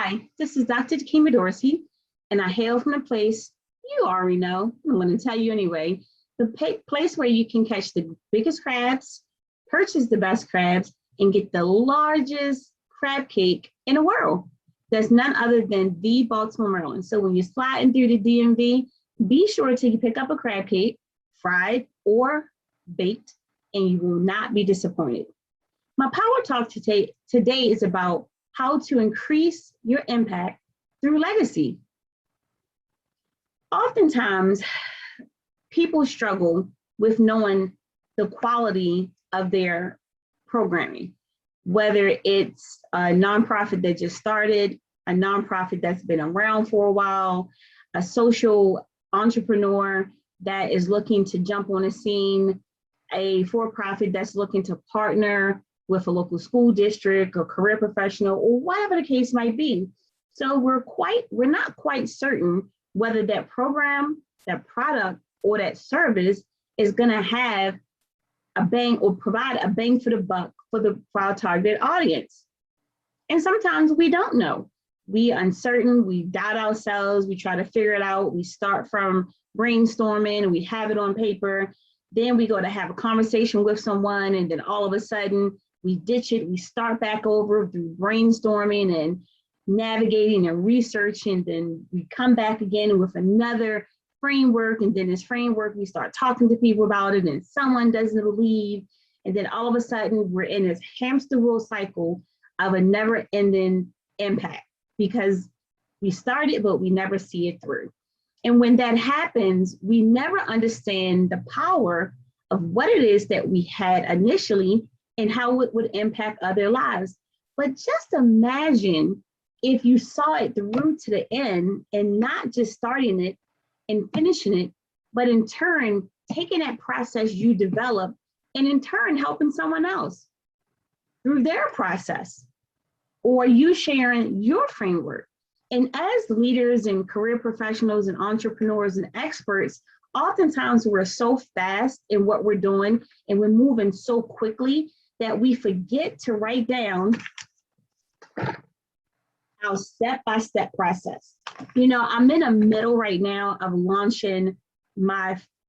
Hi, this is Dr. Takima Dorsey, and I hail from a place you already know. I'm going to tell you anyway. The place where you can catch the biggest crabs, purchase the best crabs, and get the largest crab cake in the world. That's none other than the Baltimore, Maryland. So when you're sliding through the DMV, be sure to pick up a crab cake, fried or baked, and you will not be disappointed. My power talk today is about how to increase your impact through legacy. Oftentimes, people struggle with knowing the quality of their programming, whether it's a nonprofit that just started, a nonprofit that's been around for a while, a social entrepreneur that is looking to jump on a scene, a for-profit that's looking to partner with a local school district or career professional or whatever the case might be. So we're not quite certain whether that program, that product, or that service is going to have a bang or provide a bang for the buck for our targeted audience. And sometimes we don't know. We uncertain, we doubt ourselves, we try to figure it out. We start from brainstorming and we have it on paper. Then we go to have a conversation with someone, and then all of a sudden we ditch it. We start back over through brainstorming and navigating and researching. Then we come back again with another framework. And then this framework, we start talking to people about it, and someone doesn't believe. And then all of a sudden we're in this hamster wheel cycle of a never ending impact because we started, but we never see it through. And when that happens, we never understand the power of what it is that we had initially and how it would impact other lives. But just imagine if you saw it through to the end and not just starting it and finishing it, but in turn, taking that process you developed and in turn helping someone else through their process, or you sharing your framework. And as leaders and career professionals and entrepreneurs and experts, oftentimes we're so fast in what we're doing and we're moving so quickly that we forget to write down our step-by-step process. You know, I'm in the middle right now of launching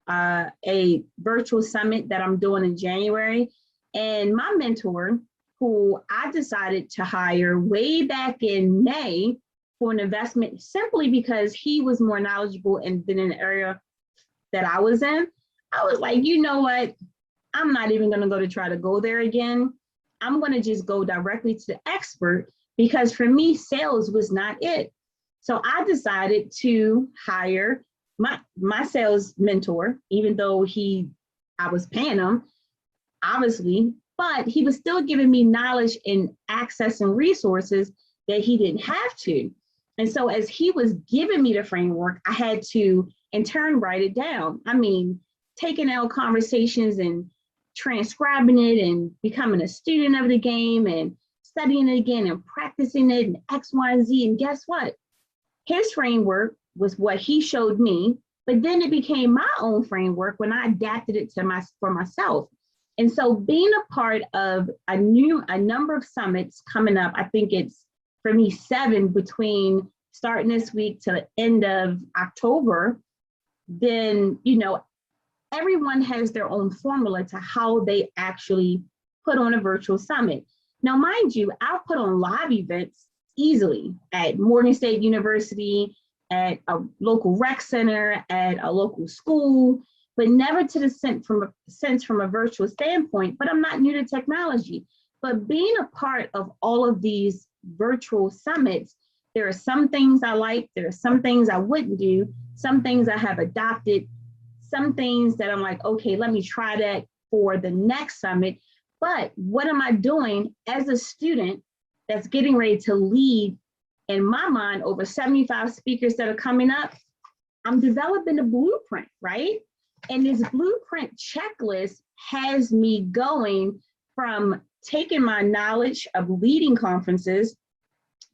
a virtual summit that I'm doing in January. And my mentor, who I decided to hire way back in May for an investment simply because he was more knowledgeable and been in the area that I was in, I was like, you know what? I'm not even going to try to go there again. I'm going to just go directly to the expert because for me, sales was not it. So I decided to hire my sales mentor, even though I was paying him, obviously, but he was still giving me knowledge and access and resources that he didn't have to. And so as he was giving me the framework, I had to in turn write it down. I mean, taking out conversations and transcribing it and becoming a student of the game and studying it again and practicing it and X, Y, and Z. And guess what? His framework was what he showed me, but then it became my own framework when I adapted it for myself. And so being a part of a number of summits coming up, I think it's for me 7 between starting this week to the end of October, then, you know, everyone has their own formula to how they actually put on a virtual summit. Now, mind you, I've put on live events easily at Morgan State University, at a local rec center, at a local school, but never to the sense from a virtual standpoint. But I'm not new to technology. But being a part of all of these virtual summits, there are some things I like, there are some things I wouldn't do, some things I have adopted, some things that I'm like, okay, let me try that for the next summit. But what am I doing as a student that's getting ready to lead, in my mind, over 75 speakers that are coming up? I'm developing a blueprint, right? And this blueprint checklist has me going from taking my knowledge of leading conferences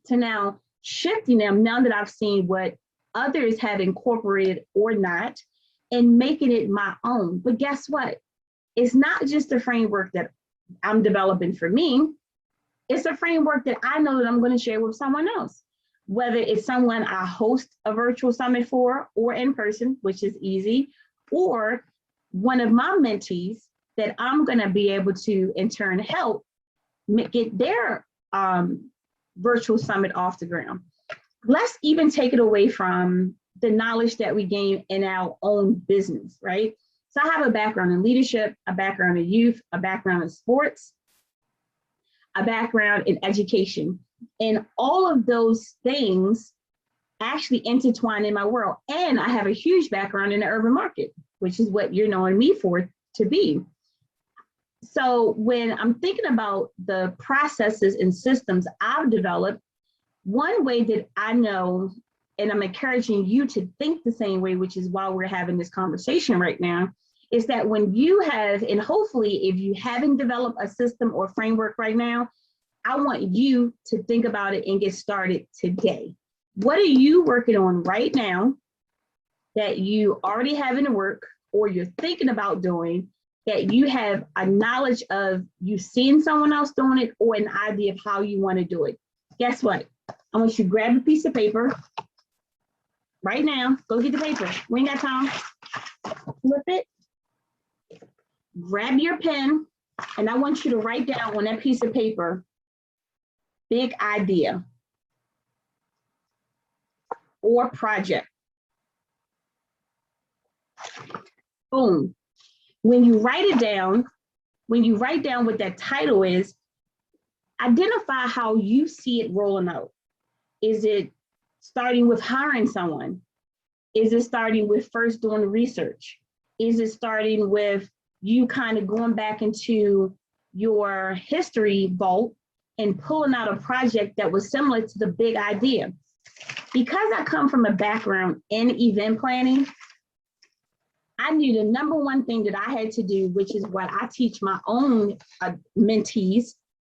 to now shifting them, now that I've seen what others have incorporated or not, and making it my own. But guess what? It's not just a framework that I'm developing for me. It's a framework that I know that I'm going to share with someone else. whether it's someone I host a virtual summit for or in person, which is easy, or one of my mentees that I'm going to be able to in turn help get their virtual summit off the ground. Let's even take it away from the knowledge that we gain in our own business, right? So I have a background in leadership, a background in youth, a background in sports, a background in education. And all of those things actually intertwine in my world. And I have a huge background in the urban market, which is what you're knowing me for to be. So when I'm thinking about the processes and systems I've developed, one way that I know, and I'm encouraging you to think the same way, which is why we're having this conversation right now, is that when you have, and hopefully if you haven't developed a system or framework right now, I want you to think about it and get started today. What are you working on right now that you already have in the work or you're thinking about doing that you have a knowledge of you seeing someone else doing it or an idea of how you want to do it? Guess what? I want you to grab a piece of paper right now. Go get the paper. We ain't got time. Flip it. Grab your pen, and I want you to write down on that piece of paper, big idea or project. Boom. When you write it down, when you write down what that title is, identify how you see it rolling out. Is it starting with hiring someone? Is it starting with first doing the research? Is it starting with you kind of going back into your history vault and pulling out a project that was similar to the big idea? Because I come from a background in event planning, I knew the number one thing that I had to do, which is what I teach my own mentees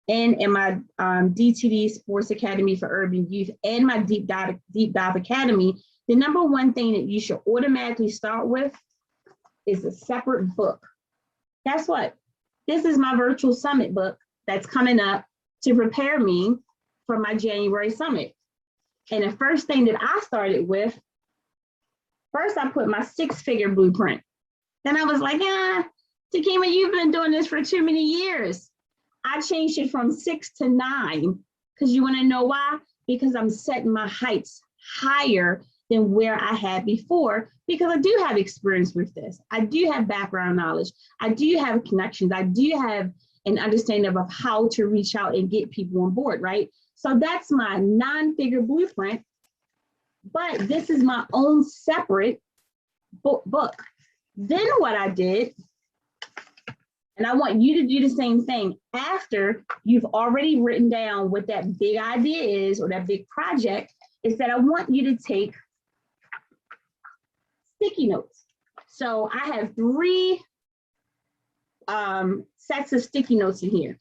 and in my DTD Sports Academy for Urban Youth and my Deep Dive Academy, the number one thing that you should automatically start with is a separate book. Guess what? This is my virtual summit book that's coming up to prepare me for my January summit. And the first thing that I started with, first I put my 6-figure blueprint. Then I was like, Takima, you've been doing this for too many years. I changed it from 6 to 9. Because you want to know why? Because I'm setting my heights higher than where I had before, because I do have experience with this. I do have background knowledge. I do have connections. I do have an understanding of how to reach out and get people on board, right? So that's my 9-figure blueprint, but this is my own separate book. Then what I did, and I want you to do the same thing after you've already written down what that big idea is or that big project, is that I want you to take sticky notes. So I have 3 sets of sticky notes in here.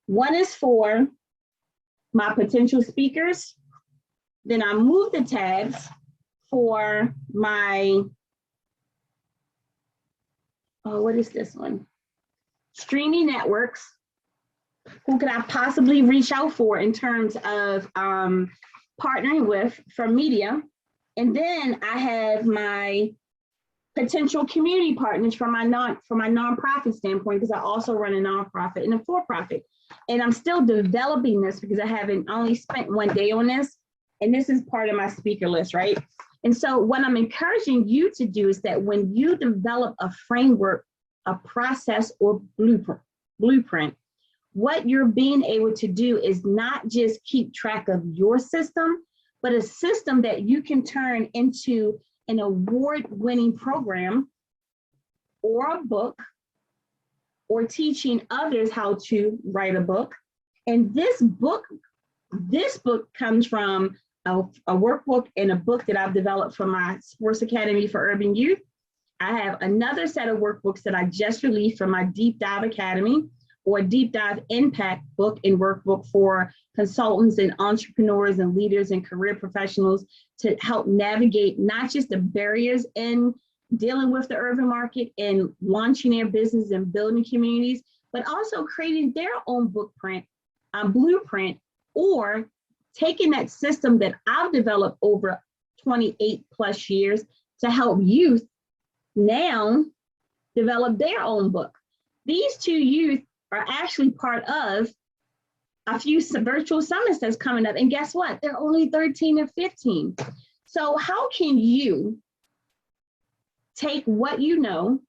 One is for my potential speakers. Then I move the tabs for my, what is this one? Streaming networks. Who could I possibly reach out for in terms of partnering with for media? And then I have my potential community partners from my nonprofit standpoint, because I also run a nonprofit and a for-profit. And I'm still developing this because I haven't only spent 1 day on this. And this is part of my speaker list, right? And so what I'm encouraging you to do is that when you develop a framework, a process, or blueprint, what you're being able to do is not just keep track of your system, but a system that you can turn into an award-winning program or a book, or teaching others how to write a book. And this book comes from a workbook and a book that I've developed for my Sports Academy for Urban Youth. I have another set of workbooks that I just released from my Deep Dive Academy, or Deep Dive Impact book and workbook for consultants and entrepreneurs and leaders and career professionals to help navigate not just the barriers in dealing with the urban market and launching their business and building communities, but also creating their own blueprint, or taking that system that I've developed over 28 plus years to help youth now develop their own book. These two youth are actually part of a few virtual summits that's coming up. And guess what? They're only 13 and 15. So how can you take what you know,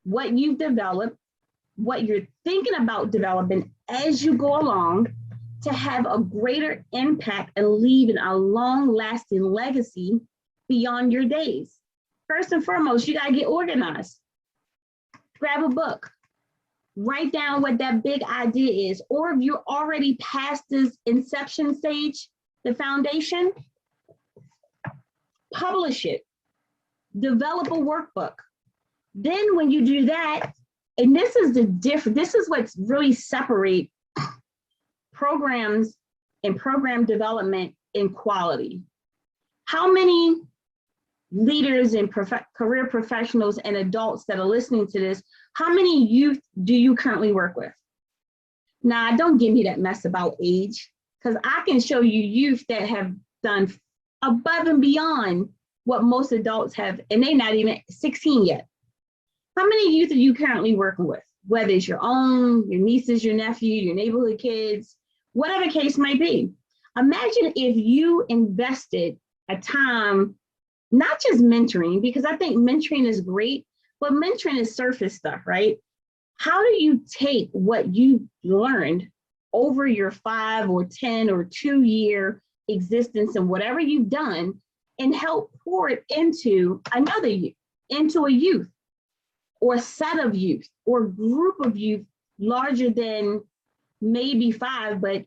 what you've developed, what you're thinking about developing as you go along to have a greater impact and leave a long-lasting legacy beyond your days? First and foremost, you gotta get organized. Grab a book, write down what that big idea is, or if you're already past this inception stage, the foundation, publish it, develop a workbook. Then when you do that, and this is what's really separate programs and program development in quality. How many leaders and career professionals and adults that are listening to this, how many youth do you currently work with? Now, don't give me that mess about age, because I can show you youth that have done above and beyond what most adults have, and they're not even 16 yet. How many youth are you currently working with? Whether it's your own, your nieces, your nephew, your neighborhood kids, whatever case might be. Imagine if you invested a time, not just mentoring, because I think mentoring is great, but mentoring is surface stuff, right? How do you take what you learned over your 5 or 10 or 2-year existence and whatever you've done and help pour it into another youth, into a youth or a set of youth or group of youth larger than maybe 5, but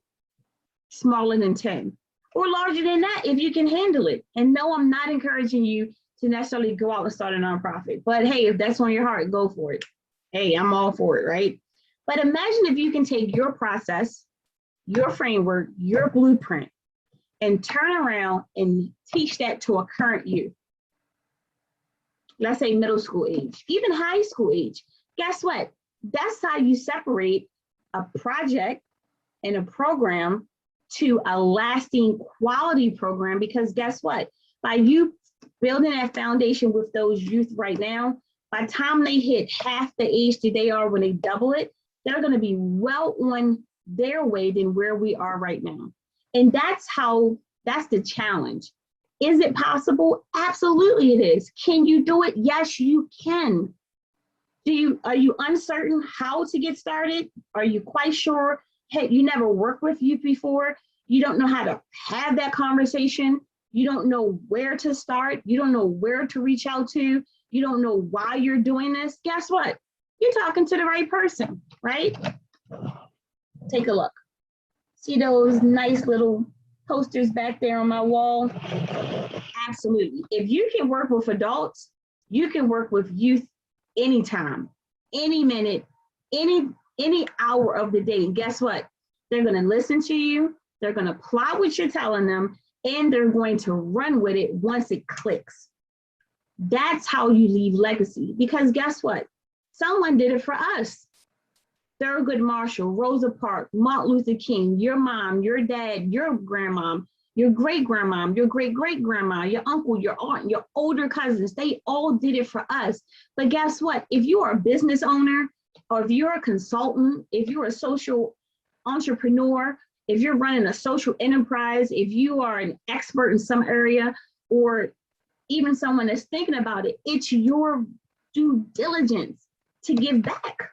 smaller than 10, or larger than that if you can handle it. And no, I'm not encouraging you to necessarily go out and start a nonprofit, but hey, if that's on your heart, go for it. Hey, I'm all for it, right? But imagine if you can take your process, your framework, your blueprint, and turn around and teach that to a current youth. Let's say middle school age, even high school age. Guess what? That's how you separate a project and a program to a lasting quality program, because guess what? By you building that foundation with those youth right now, by the time they hit half the age that they are when they double it, they're going to be well on their way than where we are right now. And that's the challenge. Is it possible? Absolutely it is. Can you do it? Yes, you can. Are you uncertain how to get started? Are you quite sure? Hey, you never worked with youth before. You don't know how to have that conversation. You don't know where to start. You don't know where to reach out to. You don't know why you're doing this. Guess what? You're talking to the right person, right? Take a look. See those nice little posters back there on my wall? Absolutely. If you can work with adults, you can work with youth anytime, any minute, any hour of the day. And guess what? They're going to listen to you. They're going to apply what you're telling them, and they're going to run with it once it clicks. That's how you leave legacy, because guess what? Someone did it for us. Thurgood Marshall, Rosa Parks, Martin Luther King, your mom, your dad, your grandmom, your great-grandmom, your great-great-grandma, your uncle, your aunt, your older cousins, they all did it for us. But guess what? If you are a business owner, or if you're a consultant, if you're a social entrepreneur, if you're running a social enterprise, if you are an expert in some area, or even someone that's thinking about it, it's your due diligence to give back.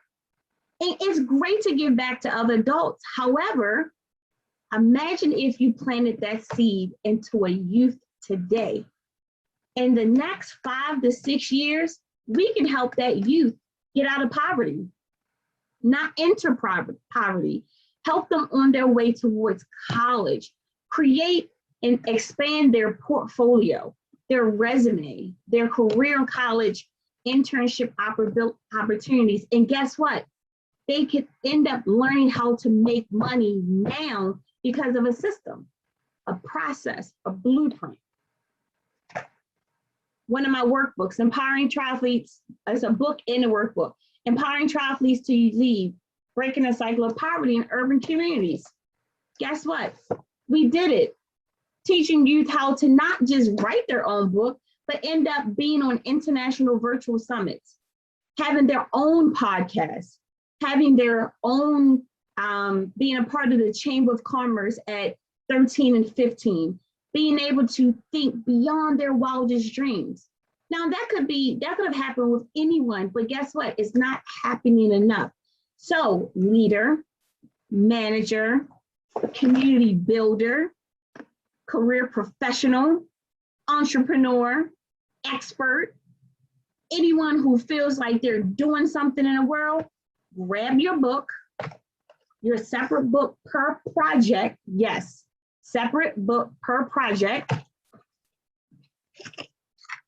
And it's great to give back to other adults. However, imagine if you planted that seed into a youth today. In the next 5 to 6 years, we can help that youth get out of poverty, not enter poverty, help them on their way towards college, create and expand their portfolio, their resume, their career and college internship opportunities. And guess what? They could end up learning how to make money now because of a system, a process, a blueprint. One of my workbooks, Empowering Triathletes, is a book in a workbook, Empowering Triathletes to Lead, Breaking the Cycle of Poverty in Urban Communities. Guess what? We did it. Teaching youth how to not just write their own book, but end up being on international virtual summits, having their own podcast, having their own, being a part of the Chamber of Commerce at 13 and 15, being able to think beyond their wildest dreams. Now that could have happened with anyone, but guess what? It's not happening enough. So leader, manager, community builder, career professional, entrepreneur, expert, anyone who feels like they're doing something in the world, grab your book, your separate book per project. Yes, separate book per project.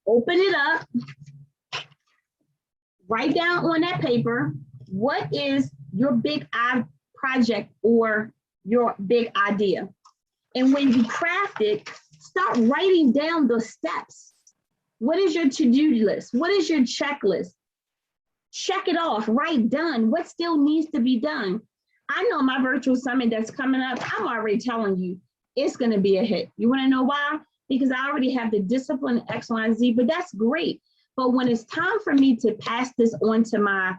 Open it up, write down on that paper, what is your big project or your big idea? And when you craft it, start writing down the steps. What is your to-do list? What is your checklist? Check it off, write done. What still needs to be done? I know my virtual summit that's coming up, I'm already telling you, it's gonna be a hit. You wanna know why? Because I already have the discipline X, Y, and Z, but that's great. But when it's time for me to pass this on to my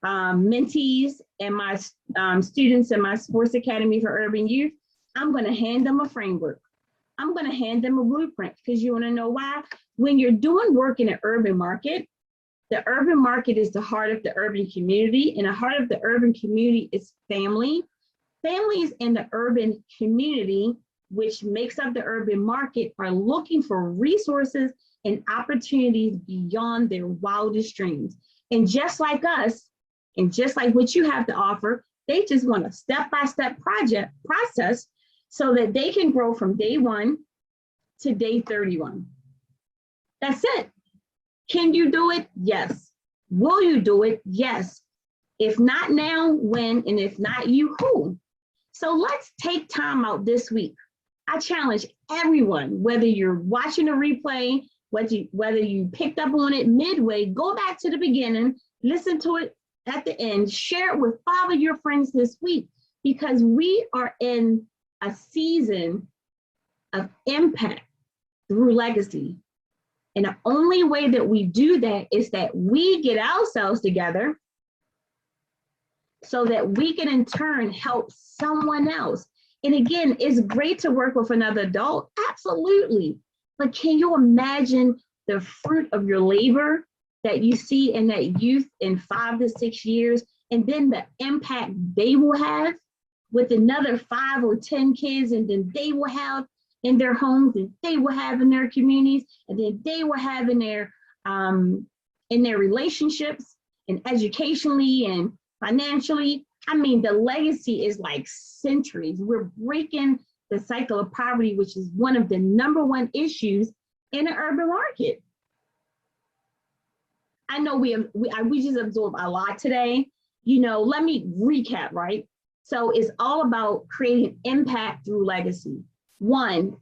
mentees and my students in my Sports Academy for Urban Youth, I'm gonna hand them a framework. I'm gonna hand them a blueprint, because you wanna know why? When you're doing work in an urban market, the urban market is the heart of the urban community, and the heart of the urban community is family. Families in the urban community, which makes up the urban market, are looking for resources and opportunities beyond their wildest dreams. And just like us, and just like what you have to offer, they just want a step-by-step process so that they can grow from day 1 to day 31. That's it. Can you do it? Yes. Will you do it? Yes. If not now, when? And if not you, who? So let's take time out this week. I challenge everyone, whether you're watching a replay, whether you picked up on it midway, go back to the beginning, listen to it at the end, share it with 5 of your friends this week, because we are in a season of impact through legacy. And the only way that we do that is that we get ourselves together so that we can in turn help someone else. And again, it's great to work with another adult, absolutely. But can you imagine the fruit of your labor that you see in that youth in 5 to 6 years, and then the impact they will have with another 5 or 10 kids, and then they will have in their homes, and they will have in their communities, and then they will have in their relationships and educationally and financially. I mean, the legacy is like centuries. We're breaking the cycle of poverty, which is one of the #1 issues in the urban market. I know we just absorbed a lot today. You know, let me recap, right? So it's all about creating impact through legacy. 1,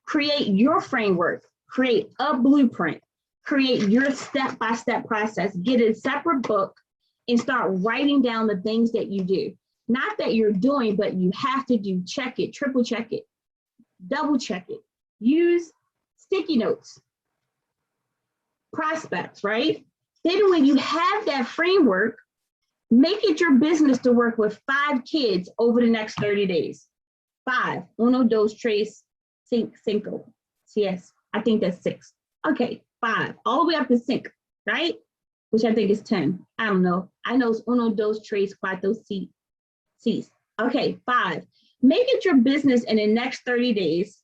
create your framework, create a blueprint, create your step-by-step process, get a separate book, and start writing down the things that you do. Not that you're doing, but you have to do. Check it, triple check it, double check it. Use sticky notes, prospects, right? Then when you have that framework, make it your business to work with 5 kids over the next 30 days. 5, 1, 2, 3, 5. Yes, I think that's 6. Okay, 5, all the way up to 6, right? Which I think is 10. I don't know. I know it's 1, 2, 3, 4, 6. Okay, 5. Make it your business in the next 30 days.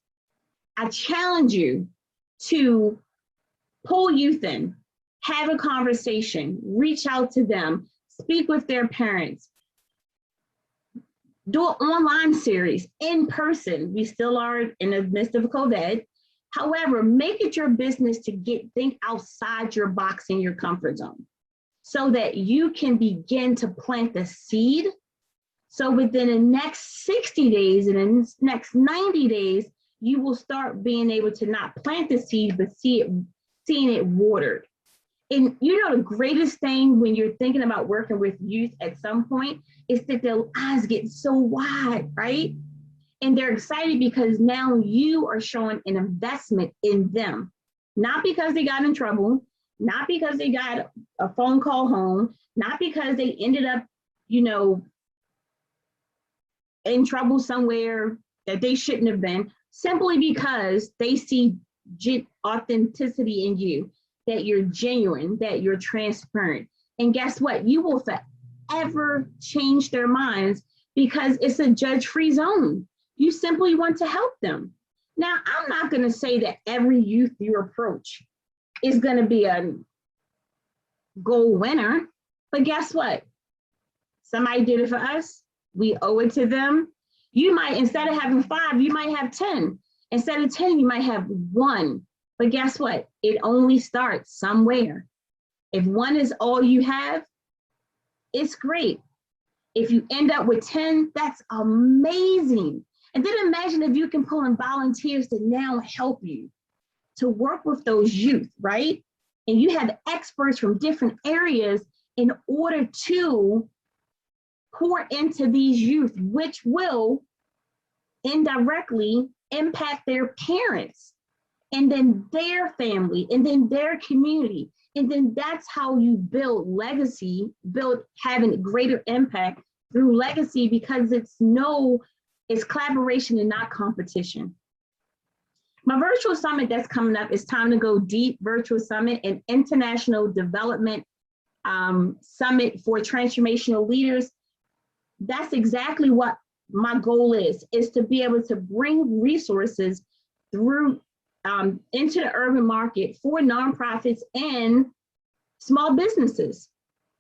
I challenge you to pull youth in, have a conversation, reach out to them, speak with their parents, do an online series, in person. We still are in the midst of COVID. However, make it your business to think outside your box in your comfort zone so that you can begin to plant the seed. So within the next 60 days and the next 90 days, you will start being able to not plant the seed, but seeing it watered. And you know, the greatest thing when you're thinking about working with youth at some point is that their eyes get so wide, right? And they're excited because now you are showing an investment in them, not because they got in trouble, not because they got a phone call home, not because they ended up, you know, in trouble somewhere that they shouldn't have been, simply because they see authenticity in you, that you're genuine, that you're transparent. And guess what? You will forever change their minds because it's a judge-free zone. You simply want to help them. Now, I'm not going to say that every youth you approach is going to be a gold winner, but guess what? Somebody did it for us. We owe it to them. You might, instead of having 5, you might have 10. Instead of 10, you might have 1. But guess what? It only starts somewhere. If 1 is all you have, it's great. If you end up with 10, that's amazing. And then imagine if you can pull in volunteers to now help you to work with those youth, right? And you have experts from different areas in order to pour into these youth, which will indirectly impact their parents and then their family and then their community. And then that's how you build legacy, build having greater impact through legacy, because it's collaboration and not competition. My virtual summit that's coming up is Time to Go Deep Virtual Summit, an international development summit for transformational leaders. That's exactly what my goal is to be able to bring resources through into the urban market for nonprofits and small businesses,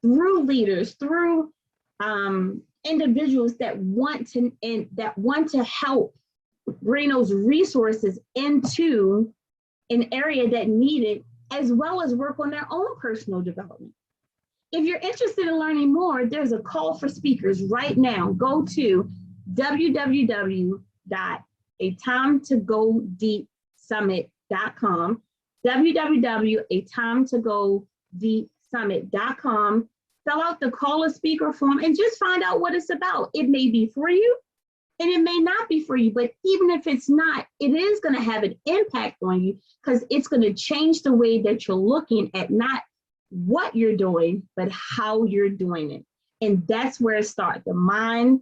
through leaders, through individuals that want to help bring those resources into an area that need it, as well as work on their own personal development. If you're interested in learning more, there's a call for speakers right now. Go to www.atimetogodeepsummit.com, www.atimetogodeepsummit.com. Fill out the call a speaker form and just find out what it's about. It may be for you and it may not be for you, but even if it's not, it is going to have an impact on you, because it's going to change the way that you're looking at not what you're doing, but how you're doing it. And that's where it starts. The mind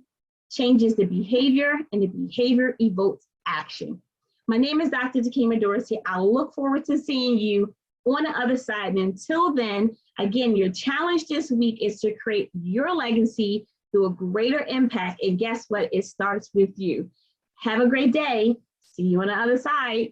changes the behavior, and the behavior evokes action. My name is Dr. Takima Dorsey. I look forward to seeing you on the other side. And until then, again, your challenge this week is to create your legacy through a greater impact. And guess what? It starts with you. Have a great day. See you on the other side.